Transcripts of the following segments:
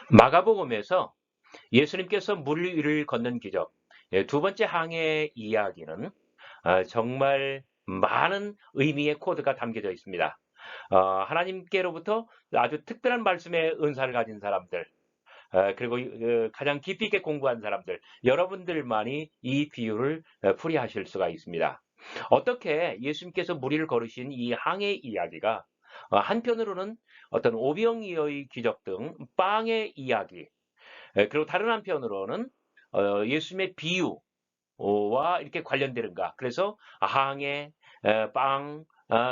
마가복음에서 예수님께서 물 위를 걷는 기적, 두 번째 항해 이야기는 정말 많은 의미의 코드가 담겨져 있습니다. 하나님께로부터 아주 특별한 말씀의 은사를 가진 사람들, 그리고 가장 깊이 있게 공부한 사람들, 여러분들만이 이 비유를 풀이하실 수가 있습니다. 어떻게 예수님께서 물 위를 걸으신 이 항해 이야기가 한편으로는 어떤 오병이어의 기적 등 빵의 이야기, 그리고 다른 한편으로는 예수님의 비유와 이렇게 관련되는가. 그래서 항해, 빵,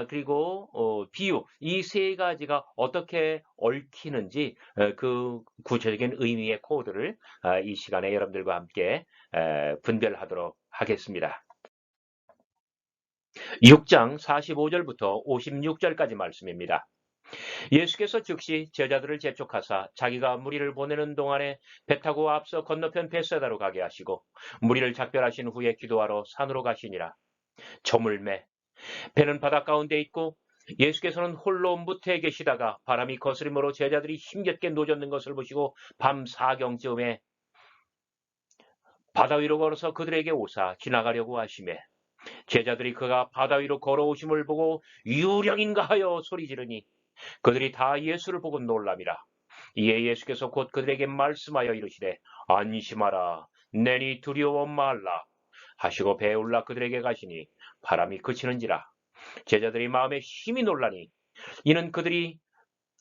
그리고 비유 이 세 가지가 어떻게 얽히는지 그 구체적인 의미의 코드를 이 시간에 여러분들과 함께 분별하도록 하겠습니다. 6장 45절부터 56절까지 말씀입니다. 예수께서 즉시 제자들을 재촉하사 자기가 무리를 보내는 동안에 배 타고 앞서 건너편 벳사다로 가게 하시고 무리를 작별하신 후에 기도하러 산으로 가시니라. 저물매 배는 바다 가운데 있고 예수께서는 홀로 무태에 계시다가 바람이 거스림으로 제자들이 힘겹게 노젓는 것을 보시고 밤 사경쯤에 바다 위로 걸어서 그들에게 오사 지나가려고 하시매 제자들이 그가 바다 위로 걸어오심을 보고 유령인가 하여 소리 지르니 그들이 다 예수를 보고 놀람이라. 이에 예수께서 곧 그들에게 말씀하여 이르시되 안심하라 내니 두려워 말라 하시고 배에 올라 그들에게 가시니 바람이 그치는지라. 제자들이 마음에 심히 놀라니 이는 그들이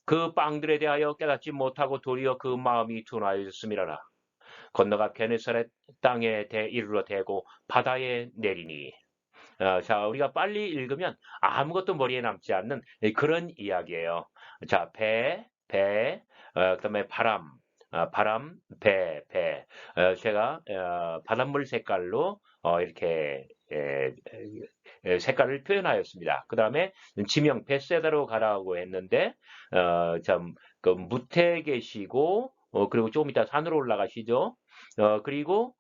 그 빵들에 대하여 깨닫지 못하고 도리어 그 마음이 둔하여졌음이라라. 건너가 게네사렛 땅에 이르러 대고 바다에 내리니. 자, 우리가 빨리 읽으면 아무것도 머리에 남지 않는 그런 이야기예요. 자, 그다음에 바람, 바람, 배. 제가 바닷물 색깔로 이렇게 색깔을 표현하였습니다. 그 다음에 지명 벳세다로 가라고 했는데 그 무태에 계시고 그리고 조금 이따 산으로 올라가시죠. 그리고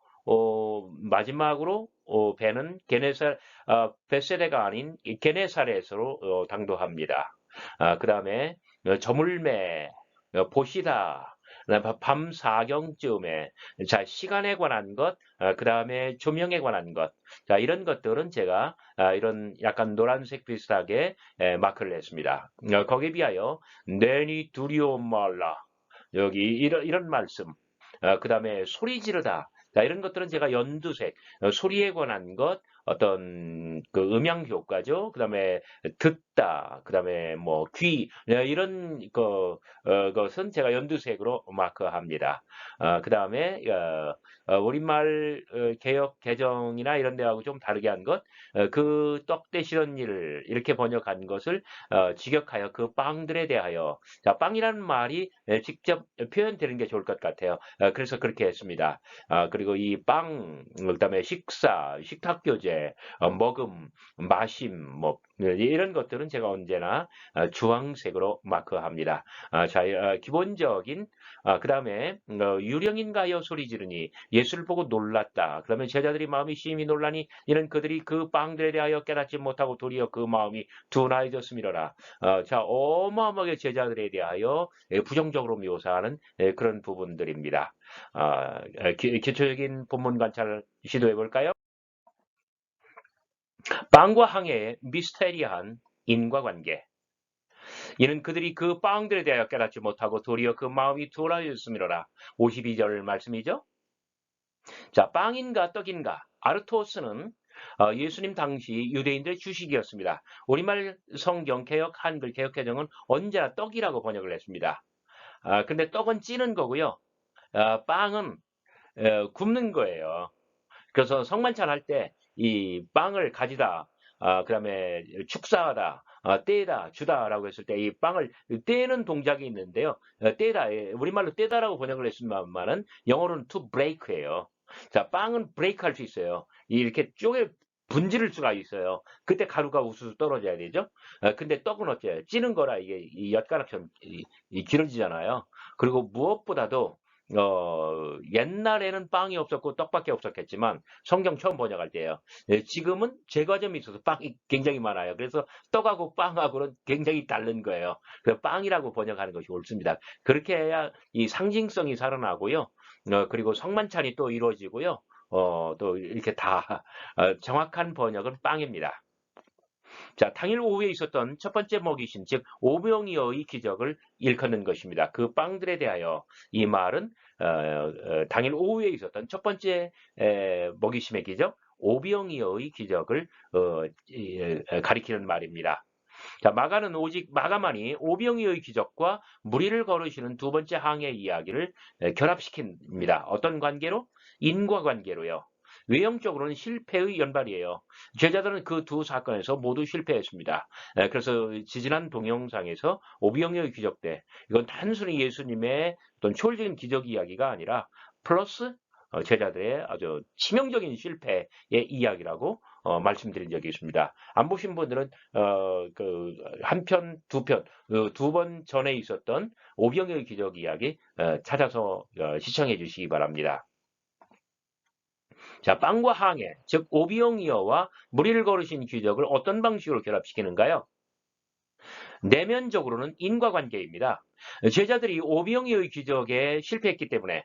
마지막으로 배는 벳세다가 아닌 게네사렛으로 당도합니다. 그 다음에 저물매 보시다. 밤 사경쯤에 자 시간에 관한 것, 그 다음에 조명에 관한 것, 자 이런 것들은 제가 이런 약간 노란색 비슷하게 마크를 했습니다. 거기에 비하여 내니 두려워 말라. 여기 이런 말씀. 그 다음에 소리 지르다. 자, 이런 것들은 제가 연두색, 소리에 관한 것, 어떤 그 음향 효과죠. 그 다음에 듣다, 그 다음에 뭐 귀, 이런 것은 제가 연두색으로 마크합니다. 그 다음에 우리말 개역 개정이나 이런 데하고 좀 다르게 한 것, 그 떡 대시던 일 이렇게 번역한 것을 직역하여 그 빵들에 대하여 자, 빵이라는 말이 직접 표현되는 게 좋을 것 같아요. 그래서 그렇게 했습니다. 그리고 이 빵, 그다음에 식사, 식탁교제, 먹음, 마심, 뭐 이런 것들은 제가 언제나 주황색으로 마크합니다. 자, 기본적인 그다음에 유령인가요 소리 지르니 예수를 보고 놀랐다. 그러면 제자들이 마음이 심히 놀라니 이는 그들이 그 빵들에 대하여 깨닫지 못하고 도리어 그 마음이 둔하여졌음이로라. 자, 어마어마하게 제자들에 대하여 부정적으로 묘사하는 그런 부분들입니다. 기초적인 본문 관찰을 시도해 볼까요? 빵과 항해의 미스테리한 인과관계. 이는 그들이 그 빵들에 대하여 깨닫지 못하고 도리어 그 마음이 둔하여졌음이로라. 52절 말씀이죠. 자, 빵인가 떡인가? 아르토스는 예수님 당시 유대인들의 주식이었습니다. 우리말 성경 개역 한글 개역 개정은 언제나 떡이라고 번역을 했습니다. 근데 떡은 찌는 거고요. 빵은 굽는 거예요. 그래서 성만찬 할 때 이 빵을 가지다, 그다음에 축사하다, 떼다, 주다라고 했을 때 이 빵을 떼는 동작이 있는데요. 떼다, 우리말로 떼다라고 번역을 했지만은 영어로는 to break예요. 자, 빵은 break 할 수 있어요. 이렇게 쪼개 분지를 수가 있어요. 그때 가루가 우수수 떨어져야 되죠. 근데 떡은 어때요? 찌는 거라 이게 이 엿가락처럼 길어지잖아요. 그리고 무엇보다도 옛날에는 빵이 없었고 떡밖에 없었겠지만 성경 처음 번역할 때예요. 지금은 제과점이 있어서 빵이 굉장히 많아요. 그래서 떡하고 빵하고는 굉장히 다른 거예요. 그래서 빵이라고 번역하는 것이 옳습니다. 그렇게 해야 이 상징성이 살아나고요. 그리고 성만찬이 또 이루어지고요. 또 이렇게 다 정확한 번역은 빵입니다. 자, 당일 오후에 있었던 첫 번째 먹이신, 즉 오병이어의 기적을 일컫는 것입니다. 그 빵들에 대하여 이 말은 당일 오후에 있었던 첫 번째 먹이심의 기적, 오병이어의 기적을 가리키는 말입니다. 자, 마가는 오직 마가만이 오병이어의 기적과 무리를 걸으시는 두 번째 항해 이야기를 결합시킵니다. 어떤 관계로? 인과관계로요. 외형적으로는 실패의 연발이에요. 제자들은 그 두 사건에서 모두 실패했습니다. 그래서 지지난 동영상에서 오병이어의 기적 때 이건 단순히 예수님의 어떤 초월적인 기적 이야기가 아니라 플러스 제자들의 아주 치명적인 실패의 이야기라고 말씀드린 적이 있습니다. 안 보신 분들은 한 편, 두 편, 두 번 전에 있었던 오병이어의 기적 이야기 찾아서 시청해 주시기 바랍니다. 자, 빵과 항해, 즉 오병이어와 무리를 걸으신 기적을 어떤 방식으로 결합시키는가요? 내면적으로는 인과관계입니다. 제자들이 오병이어의 기적에 실패했기 때문에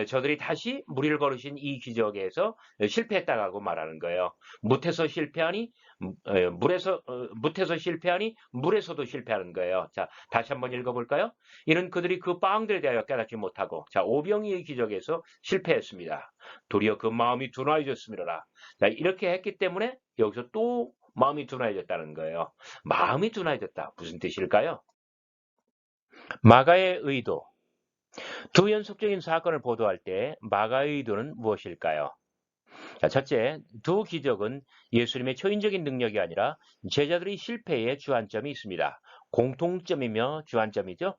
저들이 다시 무리를 걸으신 이 기적에서 실패했다고 말하는 거예요. 무태서 실패하니 무태서 실패하니 물에서도 실패하는 거예요. 자, 다시 한번 읽어볼까요? 이는 그들이 그 빵들에 대하여 깨닫지 못하고 자, 오병이의 기적에서 실패했습니다. 도리어 그 마음이 둔화해졌음이로라. 자, 이렇게 했기 때문에 여기서 또 마음이 둔화해졌다는 거예요. 마음이 둔화해졌다. 무슨 뜻일까요? 마가의 의도. 두 연속적인 사건을 보도할 때 마가의 의도는 무엇일까요? 자, 첫째, 두 기적은 예수님의 초인적인 능력이 아니라 제자들의 실패에 주안점이 있습니다. 공통점이며 주안점이죠.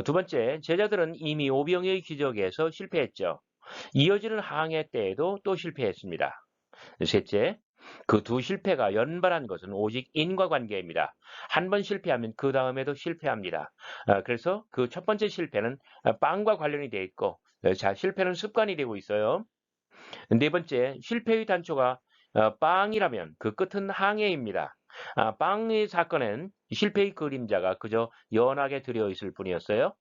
두 번째, 제자들은 이미 오병이의 기적에서 실패했죠. 이어지는 항해 때에도 또 실패했습니다. 셋째, 그 두 실패가 연발한 것은 오직 인과관계입니다. 한 번 실패하면 그 다음에도 실패합니다. 그래서 그 첫 번째 실패는 빵과 관련이 되어 있고, 자, 실패는 습관이 되고 있어요. 네 번째, 실패의 단초가 빵이라면 그 끝은 항해입니다. 빵의 사건엔 실패의 그림자가 그저 연하게 들여 있을 뿐이었어요.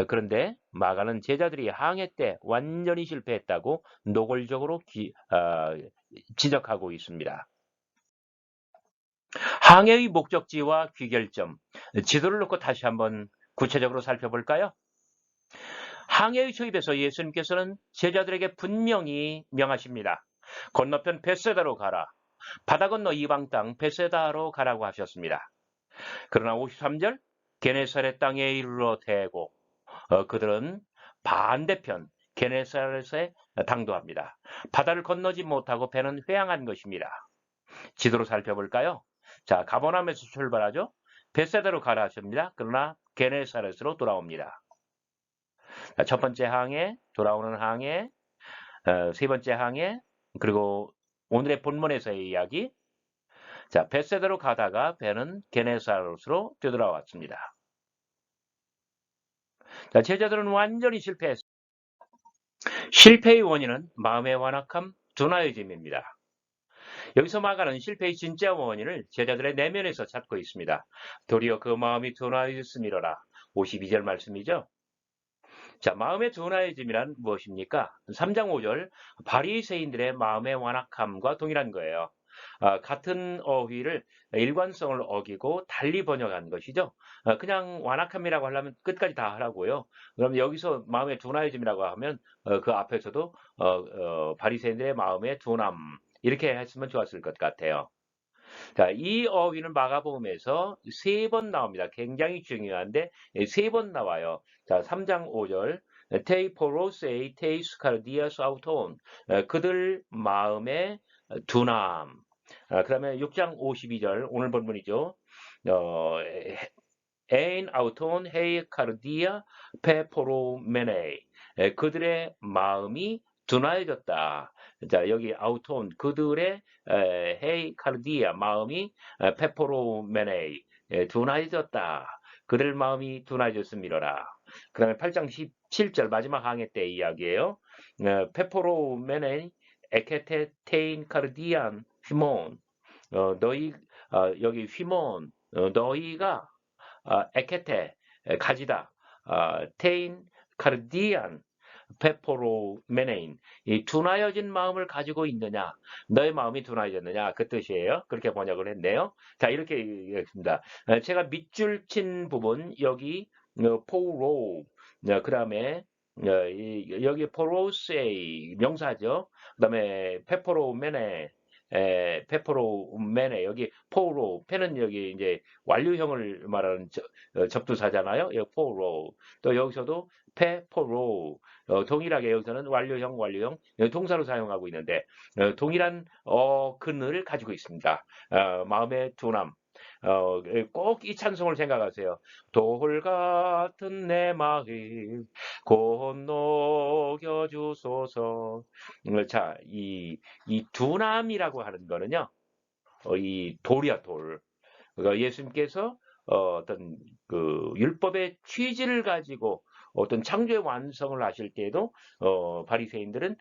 그런데 마가는 제자들이 항해 때 완전히 실패했다고 노골적으로 지적하고 있습니다. 항해의 목적지와 귀결점, 지도를 놓고 다시 한번 구체적으로 살펴볼까요? 항해의 초입에서 예수님께서는 제자들에게 분명히 명하십니다. 건너편 벳세다로 가라. 바다 건너 이방 땅 벳세다로 가라고 하셨습니다. 그러나 53절 게네사렛 땅에 이르러 대고 그들은 반대편 게네사렛에 당도합니다. 바다를 건너지 못하고 배는 회항한 것입니다. 지도로 살펴볼까요? 자, 가버나움에서 출발하죠. 벳세다로 가라 하십니다. 그러나 게네사렛으로 돌아옵니다. 자, 첫 번째 항해, 돌아오는 항해, 세 번째 항해, 그리고 오늘의 본문에서의 이야기. 자, 벳세다로 가다가 배는 게네사렛으로 되돌아왔습니다. 자, 제자들은 완전히 실패했습니다. 실패의 원인은 마음의 완악함, 둔화해짐입니다. 여기서 마가는 실패의 진짜 원인을 제자들의 내면에서 찾고 있습니다. 도리어 그 마음이 둔화해졌음이로라. 52절 말씀이죠. 자, 마음의 둔화해짐이란 무엇입니까? 3장 5절 바리새인들의 마음의 완악함과 동일한 거예요. 같은 어휘를 일관성을 어기고 달리 번역한 것이죠. 그냥 완악함이라고 하려면 끝까지 다 하라고요. 그럼 여기서 마음의 둔화해짐이라고 하면 그 앞에서도 바리새인들의 마음의 둔함 이렇게 했으면 좋았을 것 같아요. 자, 이 어휘는 마가복음에서 3번 나옵니다. 굉장히 중요한데 3번 나와요. 자, 3장 5절 테이포로세이 테이스카르디아스 아우톤 그들 마음의 둔함. 그다음에 6장 52절 오늘 본문이죠. 에인 아우톤 헤이 카르디아 페포로메네 그들의 마음이 둔화해졌다. 자, 여기 아우톤 그들의 헤이 카르디아 마음이 페포로메네 둔화해졌다. 그들 마음이 둔해졌음이로라. 그 다음에 8장 17절 마지막 항해 때 이야기예요. 페포로메네 에케테 테인 카르디안 휘몬 너희 여기 휘몬 너희가 에케테 가지다 테인 카르디안 페포로 메네인 이 둔하여진 마음을 가지고 있느냐 너의 마음이 둔하여졌느냐 그 뜻이에요. 그렇게 번역을 했네요. 자 이렇게 얘기했습니다. 제가 밑줄 친 부분 여기 포로 그 다음에 여기 포로세이 명사죠. 그 다음에 페포로 메네 페포로맨에 여기 포로 펜은 여기 이제 완료형을 말하는 접두사잖아요. 여기 포로 또 여기서도 페포로 동일하게 여기서는 완료형 동사로 사용하고 있는데 동일한 어근을 가지고 있습니다. 마음의 둔함. 꼭 이 찬송을 생각하세요. 돌 같은 내 마음 곧 녹여주소서. 자, 이 둔함이라고 하는 거는요, 이 돌이야, 돌. 그러니까 예수님께서 어떤 그 율법의 취지를 가지고 어떤 창조의 완성을 하실 때에도 바리새인들은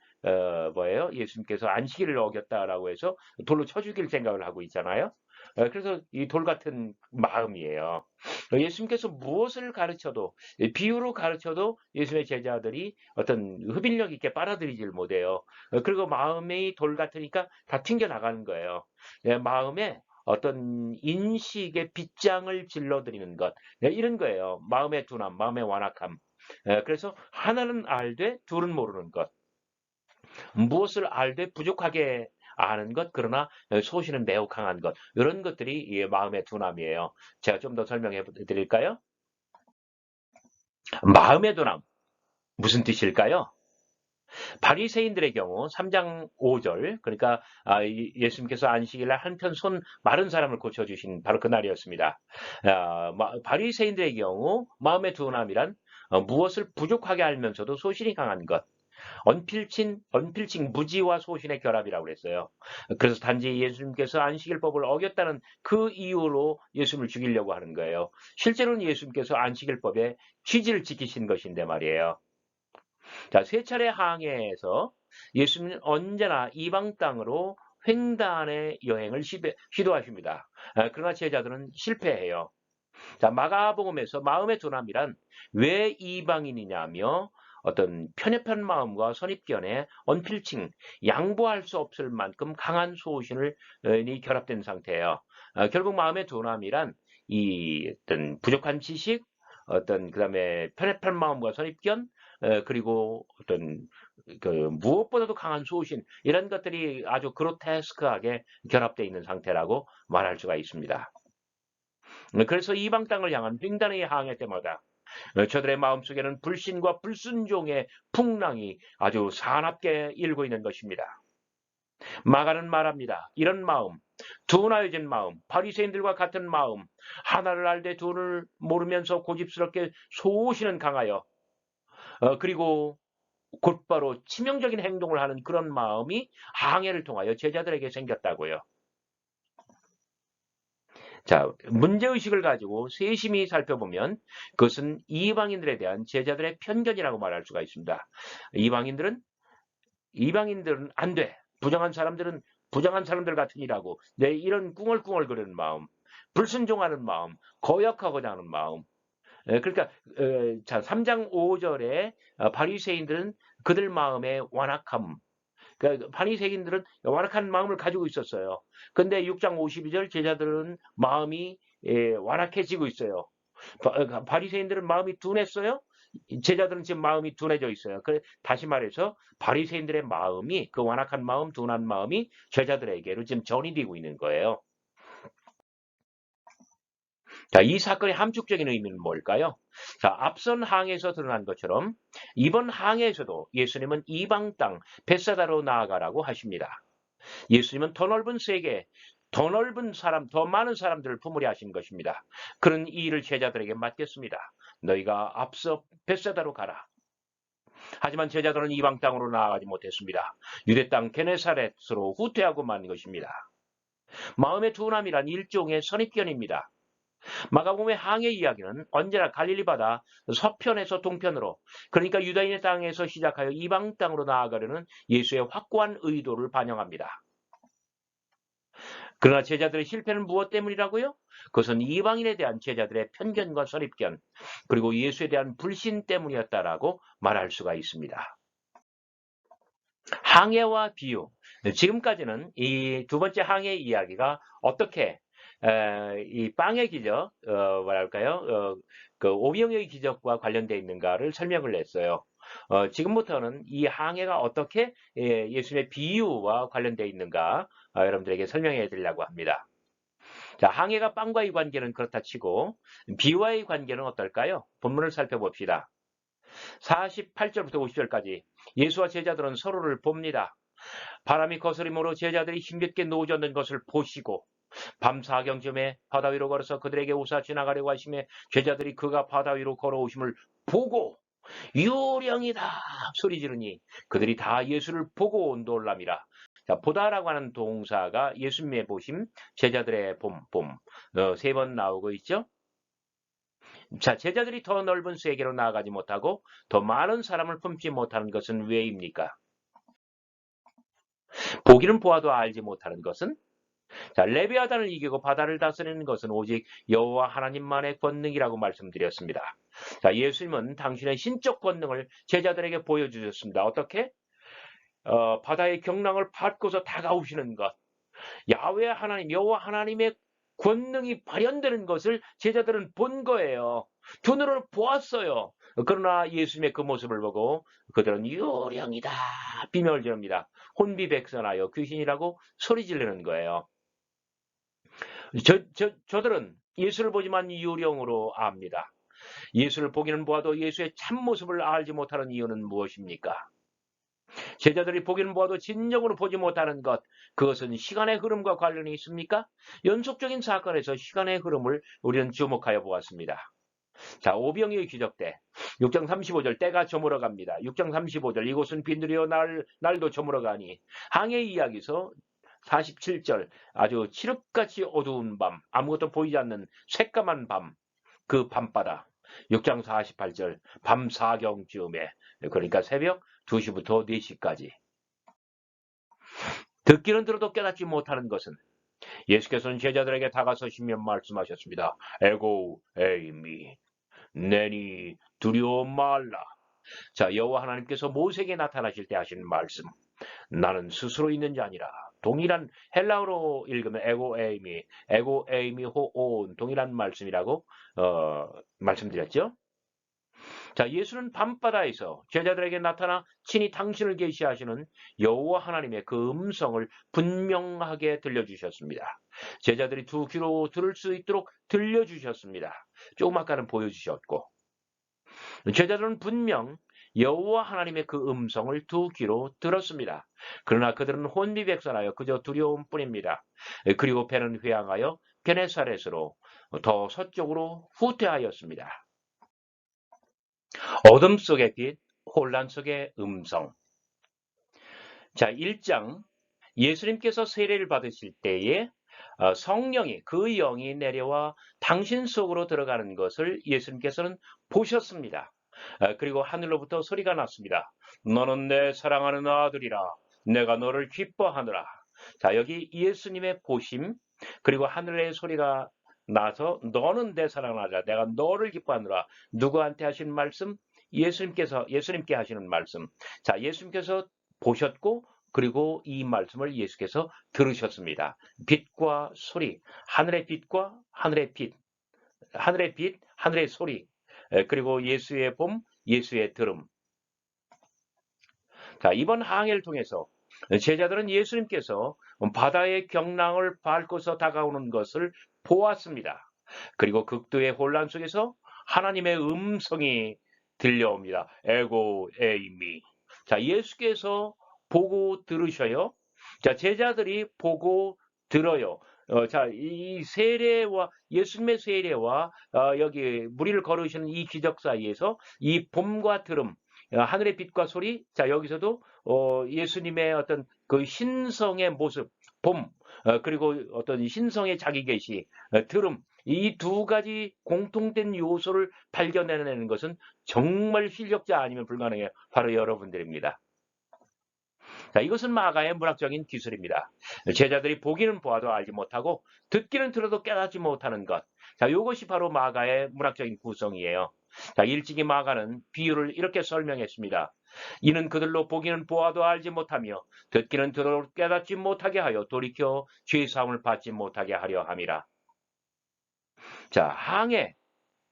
뭐예요? 예수님께서 안식일을 어겼다라고 해서 돌로 쳐 죽일 생각을 하고 있잖아요. 그래서 이 돌 같은 마음이에요. 예수님께서 무엇을 가르쳐도 비유로 가르쳐도 예수님의 제자들이 어떤 흡인력 있게 빨아들이질 못해요. 그리고 마음이 돌 같으니까 다 튕겨 나가는 거예요. 마음에 어떤 인식의 빗장을 질러드리는 것 이런 거예요. 마음의 둔함, 마음의 완악함. 그래서 하나는 알되 둘은 모르는 것. 무엇을 알되 부족하게 아는 것, 그러나 소신은 매우 강한 것. 이런 것들이 마음의 둔함이에요. 제가 좀 더 설명해 드릴까요? 마음의 둔함. 무슨 뜻일까요? 바리새인들의 경우 3장 5절 그러니까 예수님께서 안식일날 한편 손 마른 사람을 고쳐주신 바로 그날이었습니다. 바리새인들의 경우 마음의 둔함이란 무엇을 부족하게 알면서도 소신이 강한 것. 언필칭 무지와 소신의 결합이라고 그랬어요. 그래서 단지 예수님께서 안식일법을 어겼다는 그 이유로 예수님을 죽이려고 하는 거예요. 실제로는 예수님께서 안식일법의 취지를 지키신 것인데 말이에요. 자, 세 차례 항해에서 예수님은 언제나 이방 땅으로 횡단의 여행을 시도하십니다. 그러나 제자들은 실패해요. 자, 마가복음에서 마음의 둔함이란 왜 이방인이냐며 어떤 편협한 마음과 선입견에 언필칭, 양보할 수 없을 만큼 강한 소신을 결합된 상태예요. 결국 마음의 둔함이란 이 어떤 부족한 지식, 어떤 그다음에 편협한 마음과 선입견, 그리고 어떤 그 무엇보다도 강한 소신 이런 것들이 아주 그로테스크하게 결합되어 있는 상태라고 말할 수가 있습니다. 그래서 이방 땅을 향한 횡단의 항해 때마다 저들의 마음속에는 불신과 불순종의 풍랑이 아주 사납게 일고 있는 것입니다. 마가는 말합니다. 이런 마음, 둔하여진 마음, 바리새인들과 같은 마음, 하나를 알되 둘을 모르면서 고집스럽게 소신은 강하여 그리고 곧바로 치명적인 행동을 하는 그런 마음이 항해를 통하여 제자들에게 생겼다고요. 자, 문제의식을 가지고 세심히 살펴보면 그것은 이방인들에 대한 제자들의 편견이라고 말할 수가 있습니다. 이방인들은 안 돼. 부정한 사람들 같으니라고. 네, 이런 꿍얼꿍얼거리는 마음, 불순종하는 마음, 거역하고자 하는 마음. 그러니까 자, 3장 5절에 바리새인들은 그들 마음의 완악함, 그러니까 바리새인들은 완악한 마음을 가지고 있었어요. 근데 6장 52절 제자들은 마음이 완악해지고 있어요. 바리새인들은 마음이 둔했어요. 제자들은 지금 마음이 둔해져 있어요. 다시 말해서 바리새인들의 마음이 그 완악한 마음, 둔한 마음이 제자들에게로 지금 전이되고 있는 거예요. 자, 이 사건의 함축적인 의미는 뭘까요? 자, 앞선 항에서 드러난 것처럼 이번 항에서도 예수님은 이방 땅 벳사다로 나아가라고 하십니다. 예수님은 더 넓은 세계, 더 넓은 사람, 더 많은 사람들을 품으려 하신 것입니다. 그런 이 일을 제자들에게 맡겼습니다. 너희가 앞서 벳사다로 가라. 하지만 제자들은 이방 땅으로 나아가지 못했습니다. 유대 땅 게네사렛으로 후퇴하고 만 것입니다. 마음의 둔함이란 일종의 선입견입니다. 마가복음의 항해 이야기는 언제나 갈릴리 바다 서편에서 동편으로, 그러니까 유다인의 땅에서 시작하여 이방 땅으로 나아가려는 예수의 확고한 의도를 반영합니다. 그러나 제자들의 실패는 무엇 때문이라고요? 그것은 이방인에 대한 제자들의 편견과 선입견, 그리고 예수에 대한 불신 때문이었다라고 말할 수가 있습니다. 항해와 비유. 지금까지는 이 두 번째 항해 이야기가 어떻게 이 빵의 기적, 뭐랄까요, 그 오병이의 기적과 관련되어 있는가를 설명을 했어요. 지금부터는 이 항해가 어떻게 예수님의 비유와 관련되어 있는가 여러분들에게 설명해 드리려고 합니다. 자, 항해가 빵과의 관계는 그렇다 치고 비유와의 관계는 어떨까요? 본문을 살펴봅시다. 48절부터 50절까지 예수와 제자들은 서로를 봅니다. 바람이 거스림으로 제자들이 힘겹게 노젓는 것을 보시고 밤 사경쯤에 바다 위로 걸어서 그들에게 웃어 지나가려고 하시며 제자들이 그가 바다 위로 걸어오심을 보고 유령이다 소리 지르니 그들이 다 예수를 보고 놀랍니다. 자, 보다라고 하는 동사가 예수님의 보심, 제자들의 봄, 세 번 나오고 있죠. 자, 제자들이 더 넓은 세계로 나아가지 못하고 더 많은 사람을 품지 못하는 것은 왜입니까? 보기는 보아도 알지 못하는 것은? 자, 레비아단을 이기고 바다를 다스리는 것은 오직 여호와 하나님만의 권능이라고 말씀드렸습니다. 자, 예수님은 당신의 신적 권능을 제자들에게 보여주셨습니다. 어떻게? 바다의 경랑을 밟고서 다가오시는 것. 야훼 하나님, 여호와 하나님의 권능이 발현되는 것을 제자들은 본 거예요. 두 눈으로 보았어요. 그러나 예수님의 그 모습을 보고 그들은 유령이다 비명을 지릅니다. 혼비백산하여 귀신이라고 소리 지르는 거예요. 저들은 예수를 보지만 유령으로 압니다. 예수를 보기는 보아도 예수의 참모습을 알지 못하는 이유는 무엇입니까? 제자들이 보기는 보아도 진정으로 보지 못하는 것, 그것은 시간의 흐름과 관련이 있습니까? 연속적인 사건에서 시간의 흐름을 우리는 주목하여 보았습니다. 자, 오병이의 기적 때 6장 35절 때가 저물어 갑니다. 6장 35절 이곳은 빈들이여 날도 저물어 가니. 항해 이야기서 47절 아주 칠흑같이 어두운 밤, 아무것도 보이지 않는 새까만 밤, 그 밤바다. 6장 48절 밤 4경쯤에, 그러니까 새벽 2시부터 4시까지. 듣기는 들어도 깨닫지 못하는 것은 예수께서는 제자들에게 다가서시며 말씀하셨습니다. 에고 에이미 내니 두려워 말라. 자, 여호와 하나님께서 모세에게 나타나실 때 하신 말씀. 나는 스스로 있는 자 아니라, 동일한 헬라어로 읽으면 에고 에이미 호온, 동일한 말씀이라고 말씀드렸죠. 자, 예수는 밤바다에서 제자들에게 나타나 친히 당신을 계시하시는 여호와 하나님의 그 음성을 분명하게 들려주셨습니다. 제자들이 두 귀로 들을 수 있도록 들려주셨습니다. 조금 아까는 보여주셨고, 제자들은 분명 여호와 하나님의 그 음성을 두 귀로 들었습니다. 그러나 그들은 혼미백산하여 그저 두려움뿐입니다. 그리고 배는 회항하여 게네사렛으로 더 서쪽으로 후퇴하였습니다. 어둠 속의 빛, 혼란 속의 음성. 자, 1장 예수님께서 세례를 받으실 때에 성령이, 그 영이 내려와 당신 속으로 들어가는 것을 예수님께서는 보셨습니다. 그리고 하늘로부터 소리가 났습니다. 너는 내 사랑하는 아들이라, 내가 너를 기뻐하노라. 자, 여기 예수님의 보심, 그리고 하늘의 소리가 나서 너는 내 사랑하는 아들이라, 내가 너를 기뻐하노라. 누구한테 하신 말씀? 예수님께 하시는 말씀. 자, 예수님께서 보셨고, 그리고 이 말씀을 예수께서 들으셨습니다. 빛과 소리, 하늘의 빛과 하늘의 빛, 하늘의 빛, 하늘의 소리, 그리고 예수의 봄, 예수의 들음. 자, 이번 항해를 통해서 제자들은 예수님께서 바다의 경랑을 밟고서 다가오는 것을 보았습니다. 그리고 극도의 혼란 속에서 하나님의 음성이 들려옵니다. 에고 에이미. 자, 예수께서 보고 들으셔요. 자, 제자들이 보고 들어요. 자, 이 세례와 예수님의 세례와 여기 무리를 걸으시는 이 기적 사이에서 이 봄과 들음, 하늘의 빛과 소리. 자, 여기서도 예수님의 어떤 그 신성의 모습, 봄, 그리고 어떤 신성의 자기 계시, 들음, 이 두 가지 공통된 요소를 발견해내는 것은 정말 실력자 아니면 불가능해요. 바로 여러분들입니다. 자, 이것은 마가의 문학적인 기술입니다. 제자들이 보기는 보아도 알지 못하고 듣기는 들어도 깨닫지 못하는 것. 자, 이것이 바로 마가의 문학적인 구성이에요. 자, 일찍이 마가는 비유를 이렇게 설명했습니다. 이는 그들로 보기는 보아도 알지 못하며 듣기는 들어도 깨닫지 못하게 하여 돌이켜 죄 사함을 받지 못하게 하려 함이라. 자, 항해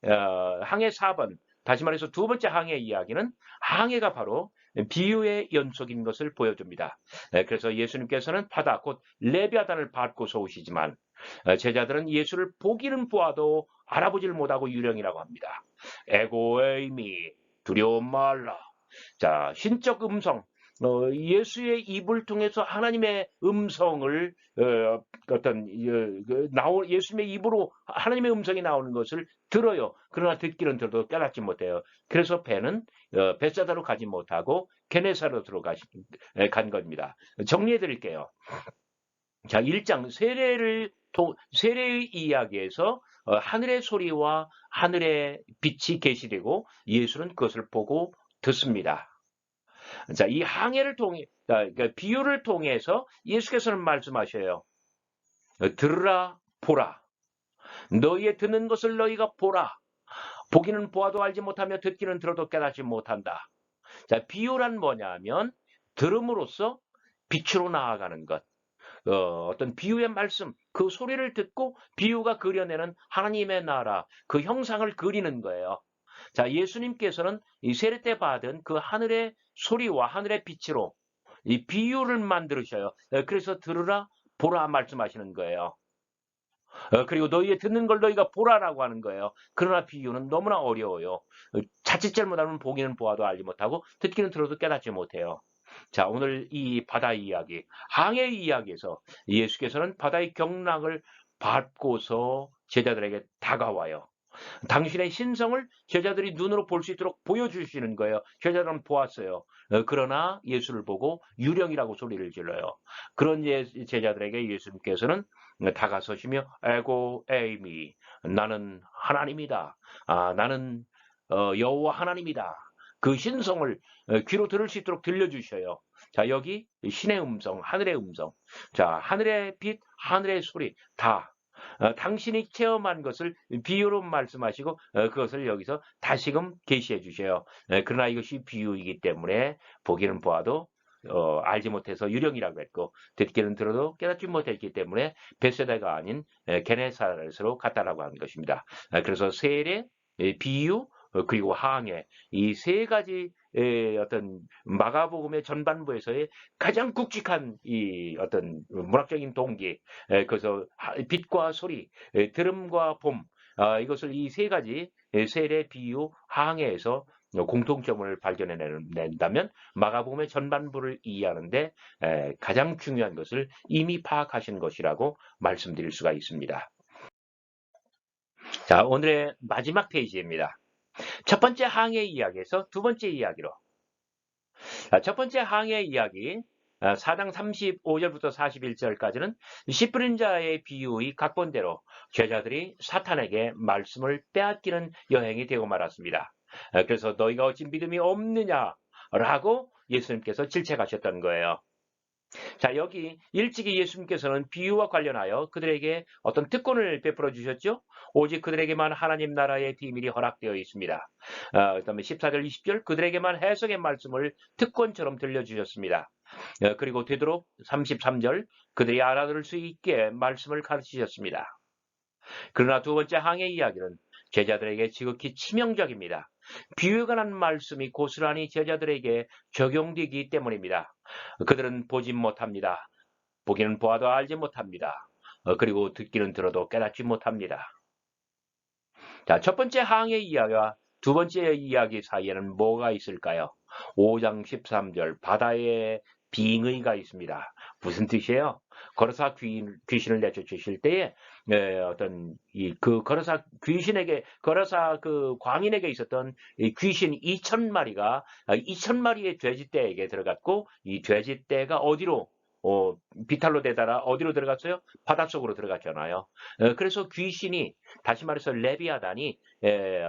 4번. 다시 말해서 두 번째 항해 이야기는 항해가 바로 비유의 연속인 것을 보여줍니다. 그래서 예수님께서는 바다 곧 레비아단을 밟고서 오시지만 제자들은 예수를 보기는 보아도 알아보질 못하고 유령이라고 합니다. 에고에이미 두려워 말라. 자, 신적 음성. 예수의 입을 통해서 하나님의 음성을 예수님의 입으로 하나님의 음성이 나오는 것을 들어요. 그러나 듣기는 들어도 깨닫지 못해요. 그래서 배는 벳사다로 가지 못하고 게네사로 간 겁니다. 정리해 드릴게요. 자, 1장 세례의 이야기에서 하늘의 소리와 하늘의 빛이 계시되고 예수는 그것을 보고 듣습니다. 자, 이 항해를 통해, 그러니까 비유를 통해서 예수께서는 말씀하셔요. 들으라, 보라. 너희의 듣는 것을 너희가 보라. 보기는 보아도 알지 못하며 듣기는 들어도 깨닫지 못한다. 자, 비유란 뭐냐면 들음으로써 빛으로 나아가는 것. 어떤 비유의 말씀, 그 소리를 듣고 비유가 그려내는 하나님의 나라, 그 형상을 그리는 거예요. 자, 예수님께서는 이 세례 때 받은 그 하늘의 소리와 하늘의 빛으로 이 비유를 만들으셔요. 그래서 들으라, 보라 말씀하시는 거예요. 그리고 너희의 듣는 걸 너희가 보라라고 하는 거예요. 그러나 비유는 너무나 어려워요. 자칫 잘못하면 보기는 보아도 알지 못하고 듣기는 들어도 깨닫지 못해요. 자, 오늘 이 바다 이야기, 항해 이야기에서 예수께서는 바다의 경락을 밟고서 제자들에게 다가와요. 당신의 신성을 제자들이 눈으로 볼 수 있도록 보여주시는 거예요. 제자들은 보았어요. 그러나 예수를 보고 유령이라고 소리를 질러요. 그런 제자들에게 예수님께서는 다가서시며 에고 에이미, 나는 하나님이다. 나는 여호와 하나님이다. 그 신성을 귀로 들을 수 있도록 들려주셔요. 자, 여기 신의 음성, 하늘의 음성. 자, 하늘의 빛, 하늘의 소리 다 당신이 체험한 것을 비유로 말씀하시고 그것을 여기서 다시금 계시해 주셔요. 그러나 이것이 비유이기 때문에 보기는 보아도 알지 못해서 유령이라고 했고 듣기는 들어도 깨닫지 못했기 때문에 벳세다가 아닌 게네사렛으로 갔다라고 하는 것입니다. 그래서 세례, 비유, 그리고 항해 이 세 가지 어떤 마가복음의 전반부에서의 가장 굵직한 이 어떤 문학적인 동기, 그래서 빛과 소리, 들음과 봄, 이것을 이 세 가지 세례, 비유, 항해에서 공통점을 발견해낸다면 마가복음의 전반부를 이해하는데 가장 중요한 것을 이미 파악하신 것이라고 말씀드릴 수가 있습니다. 자, 오늘의 마지막 페이지입니다. 첫 번째 항해 이야기에서 두 번째 이야기로. 첫 번째 항해 이야기 4장 35절부터 41절까지는 씨 뿌린 자의 비유의 각본대로 제자들이 사탄에게 말씀을 빼앗기는 여행이 되고 말았습니다. 그래서 너희가 어찌 믿음이 없느냐라고 예수님께서 질책하셨던 거예요. 자, 여기 일찍이 예수님께서는 비유와 관련하여 그들에게 어떤 특권을 베풀어 주셨죠. 오직 그들에게만 하나님 나라의 비밀이 허락되어 있습니다. 그다음에 14절 20절 그들에게만 해석의 말씀을 특권처럼 들려주셨습니다. 그리고 되도록 33절 그들이 알아들을 수 있게 말씀을 가르치셨습니다. 그러나 두 번째 항해 이야기는 제자들에게 지극히 치명적입니다. 비유에 관한 말씀이 고스란히 제자들에게 적용되기 때문입니다. 그들은 보지 못합니다. 보기는 보아도 알지 못합니다. 그리고 듣기는 들어도 깨닫지 못합니다. 자, 첫 번째 항해 이야기와 두 번째 이야기 사이에는 뭐가 있을까요? 5장 13절 바다에 빙의가 있습니다. 무슨 뜻이에요? 거러사 귀신을 내쫓으실 때에 거러사 그 광인에게 있었던 이 귀신 2,000마리가 2,000마리의 돼지떼에게 들어갔고 이 돼지떼가 어디로 비탈로 되다가 어디로 들어갔어요? 바닷속으로 들어갔잖아요. 그래서 귀신이 다시 말해서 레비아단이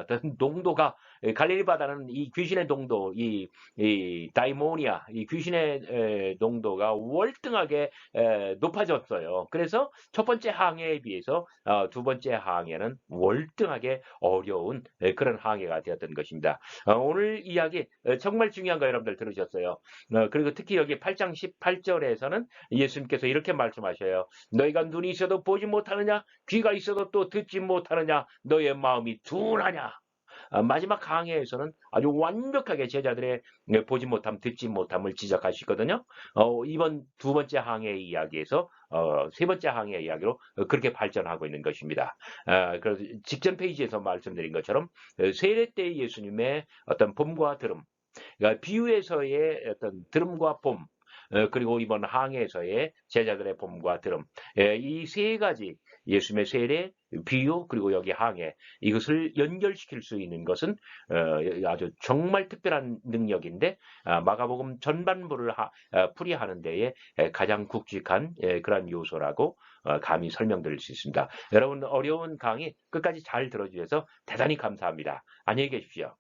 어떤 농도가 갈릴리 바다는 이 귀신의 농도, 이 다이모니아, 이 귀신의 농도가 월등하게 높아졌어요. 그래서 첫 번째 항해에 비해서 두 번째 항해는 월등하게 어려운 그런 항해가 되었던 것입니다. 오늘 이야기 정말 중요한 거 여러분들 들으셨어요. 그리고 특히 여기 8장 18절에서는 예수님께서 이렇게 말씀하셔요. 너희가 눈이 있어도 보지 못하느냐? 귀가 있어도 또 듣지 못하느냐? 너의 마음이 둔하냐? 마지막 항해에서는 아주 완벽하게 제자들의 보지 못함, 듣지 못함을 지적하시거든요. 이번 두 번째 항해 이야기에서 세 번째 항해 이야기로 그렇게 발전하고 있는 것입니다. 그래서 직전 페이지에서 말씀드린 것처럼 세례 때 예수님의 어떤 봄과 들음, 그러니까 비유에서의 어떤 들음과 봄, 그리고 이번 항해에서의 제자들의 봄과 들음, 이 세 가지 예수님의 세례, 비유, 그리고 여기 항해, 이것을 연결시킬 수 있는 것은 아주 정말 특별한 능력인데 마가복음 전반부를 풀이하는 데에 가장 굵직한 그런 요소라고 감히 설명드릴 수 있습니다. 여러분 어려운 강의 끝까지 잘 들어주셔서 대단히 감사합니다. 안녕히 계십시오.